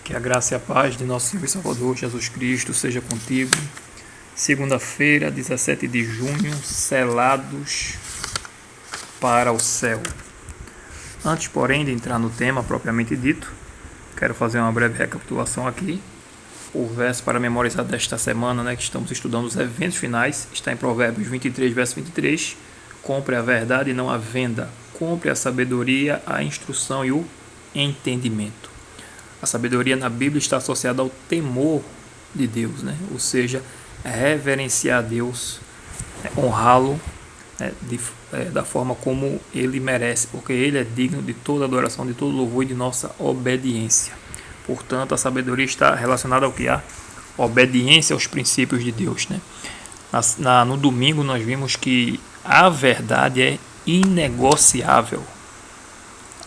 Que a graça e a paz de nosso Senhor e Salvador Jesus Cristo seja contigo. Segunda-feira, 17 de junho, selados para o céu. Antes, porém, de entrar no tema propriamente dito, quero fazer uma breve recapitulação aqui. O verso para memorizar desta semana, que estamos estudando os eventos finais, está em Provérbios 23, verso 23. Compre a verdade e não a venda. Compre a sabedoria, a instrução e o entendimento. A sabedoria na Bíblia está associada ao temor de Deus, ou seja, reverenciar a Deus, honrá-lo da forma como ele merece, porque ele é digno de toda adoração, de todo louvor e de nossa obediência. Portanto, a sabedoria está relacionada ao que? A obediência aos princípios de Deus. No domingo nós vimos que a verdade é inegociável.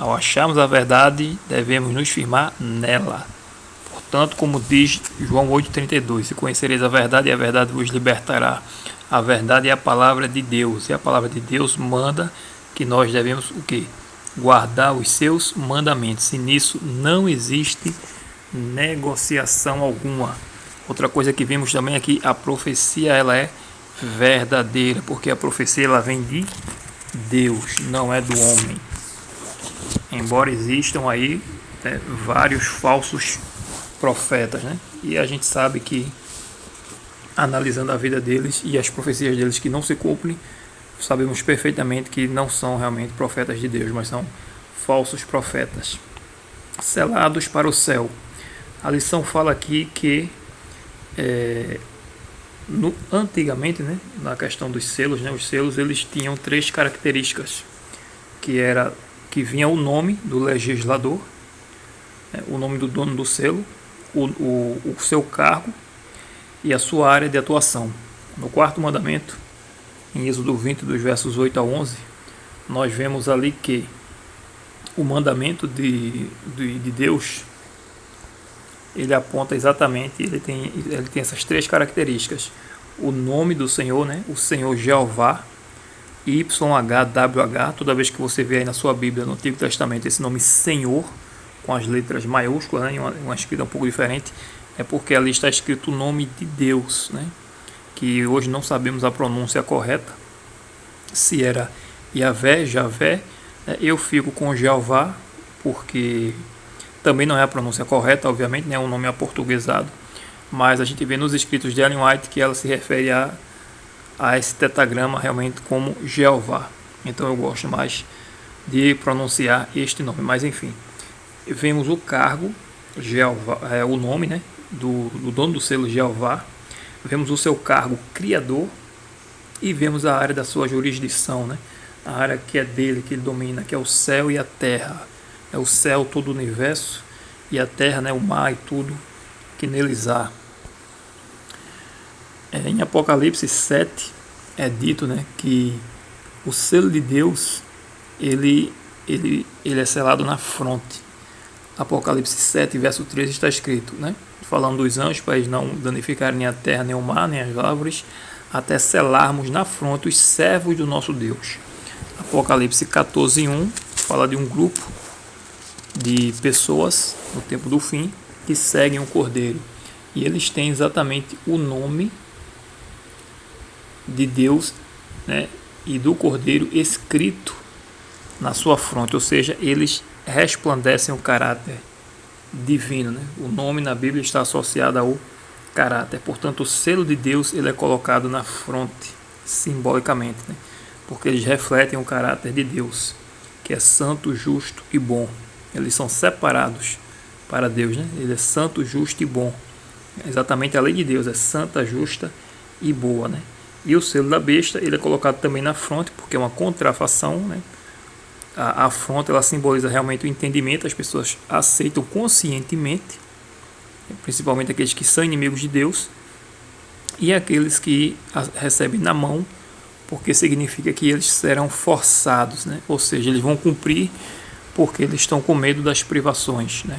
Ao acharmos a verdade, devemos nos firmar nela. Portanto, como diz João 8,32, se conhecereis a verdade, e a verdade vos libertará. A verdade é a palavra de Deus, e a palavra de Deus manda que nós devemos o quê? Guardar os seus mandamentos, e nisso não existe negociação alguma. Outra coisa que vimos também é que a profecia ela é verdadeira, porque a profecia ela vem de Deus, não é do homem. Embora existam aí vários falsos profetas, e a gente sabe que, analisando a vida deles e as profecias deles que não se cumprem, sabemos perfeitamente que não são realmente profetas de Deus, mas são falsos profetas. Selados para o céu. A lição fala aqui que antigamente, na questão dos selos, os selos eles tinham 3 características, que vinha o nome do legislador, o nome do dono do selo, o seu cargo e a sua área de atuação. No quarto mandamento, em Êxodo 20, dos versos 8 a 11, nós vemos ali que o mandamento de Deus, ele aponta exatamente, ele tem essas 3 características. O nome do Senhor, o Senhor Jeová, YHWH, toda vez que você vê aí na sua Bíblia, no Antigo Testamento, esse nome Senhor, com as letras maiúsculas, uma escrita um pouco diferente, é porque ali está escrito o nome de Deus, que hoje não sabemos a pronúncia correta, se era Yahvé, Javé, eu fico com Jeová, porque também não é a pronúncia correta, obviamente, é um nome aportuguesado, mas a gente vê nos escritos de Ellen White que ela se refere a esse tetragrama realmente como Jeová. Então eu gosto mais de pronunciar este nome, mas enfim, vemos o cargo Jeová, o nome do dono do selo Jeová, vemos o seu cargo criador e vemos a área da sua jurisdição, a área que é dele, que ele domina, que é o céu e a terra. É o céu, todo o universo, e a terra, o mar e tudo que neles há. Em Apocalipse 7 é dito que o selo de Deus ele é selado na fronte. Apocalipse 7, verso 13 está escrito, falando dos anjos, para eles não danificarem nem a terra, nem o mar, nem as árvores, até selarmos na fronte os servos do nosso Deus. Apocalipse 14:1 fala de um grupo de pessoas no tempo do fim que seguem o Cordeiro, e eles têm exatamente o nome de Deus, e do Cordeiro escrito na sua fronte, ou seja, eles resplandecem o caráter divino, O nome na Bíblia está associado ao caráter, portanto o selo de Deus ele é colocado na fronte simbolicamente, porque eles refletem o caráter de Deus, que é santo, justo e bom. Eles são separados para Deus, Ele é santo, justo e bom. Exatamente a lei de Deus é santa, justa e boa, E o selo da besta ele é colocado também na fronte, porque é uma contrafação, A fronte ela simboliza realmente o entendimento, as pessoas aceitam conscientemente, principalmente aqueles que são inimigos de Deus, e aqueles que recebem na mão, porque significa que eles serão forçados, Ou seja, eles vão cumprir porque eles estão com medo das privações, de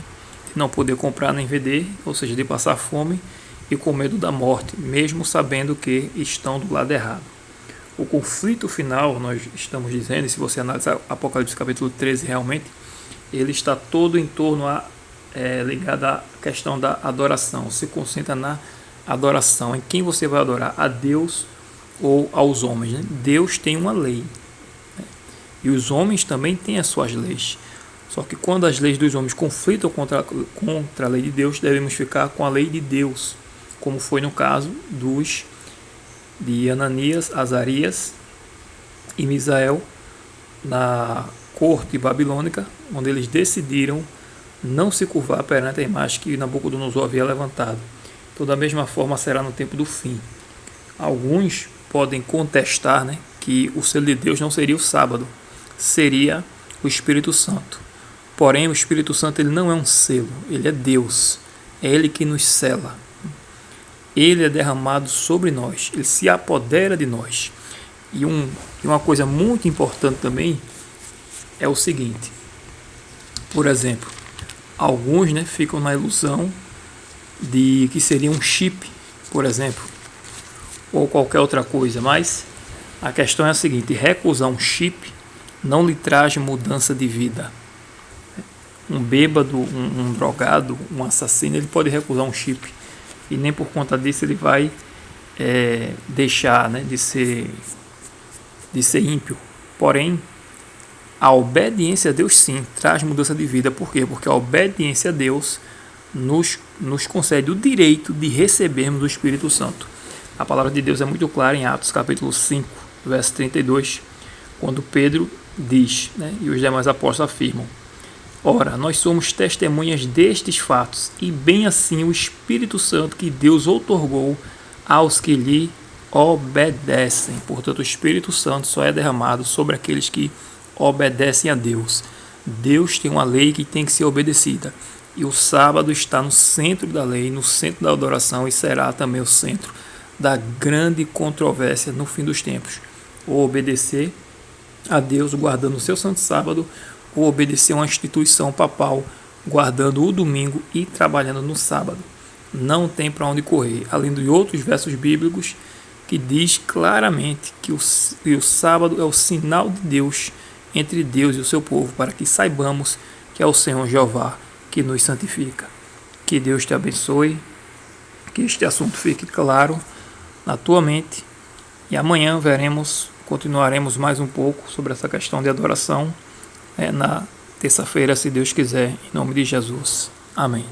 não poder comprar nem vender, ou seja, de passar fome e com medo da morte, mesmo sabendo que estão do lado errado. O conflito final, nós estamos dizendo, e se você analisar Apocalipse capítulo 13 realmente, ele está todo em torno ligada à questão da adoração. Se concentra na adoração, em quem você vai adorar, a Deus ou aos homens. Né? Deus tem uma lei, né? E os homens também têm as suas leis. Só que quando as leis dos homens conflitam contra a lei de Deus, devemos ficar com a lei de Deus, como foi no caso de Ananias, Azarias e Misael na corte babilônica, onde eles decidiram não se curvar perante a imagem que Nabucodonosor havia levantado. Então, da mesma forma será no tempo do fim. Alguns podem contestar, né, que o selo de Deus não seria o sábado, seria o Espírito Santo. Porém, o Espírito Santo ele não é um selo, ele é Deus. É ele que nos sela. Ele é derramado sobre nós, ele se apodera de nós. E uma coisa muito importante também é o seguinte: por exemplo, alguns, né, ficam na ilusão de que seria um chip, por exemplo, ou qualquer outra coisa, mas a questão é a seguinte: recusar um chip não lhe traz mudança de vida. Um bêbado, um drogado, um assassino, ele pode recusar um chip e nem por conta disso ele vai deixar, né, de ser ímpio. Porém, a obediência a Deus sim traz mudança de vida. Por quê? Porque a obediência a Deus nos concede o direito de recebermos o Espírito Santo. A palavra de Deus é muito clara em Atos capítulo 5, verso 32, quando Pedro diz, né, e os demais apóstolos afirmam: ora, nós somos testemunhas destes fatos, e bem assim o Espírito Santo que Deus outorgou aos que lhe obedecem. Portanto, o Espírito Santo só é derramado sobre aqueles que obedecem a Deus. Deus tem uma lei que tem que ser obedecida. E o sábado está no centro da lei, no centro da adoração, e será também o centro da grande controvérsia no fim dos tempos. Ou obedecer a Deus guardando o seu santo sábado, ou obedecer a uma instituição papal guardando o domingo e trabalhando no sábado. Não tem para onde correr, além de outros versos bíblicos que diz claramente que o sábado é o sinal de Deus entre Deus e o seu povo, para que saibamos que é o Senhor Jeová que nos santifica. Que Deus te abençoe, que este assunto fique claro na tua mente, e amanhã continuaremos mais um pouco sobre essa questão de adoração, na terça-feira, se Deus quiser, em nome de Jesus. Amém.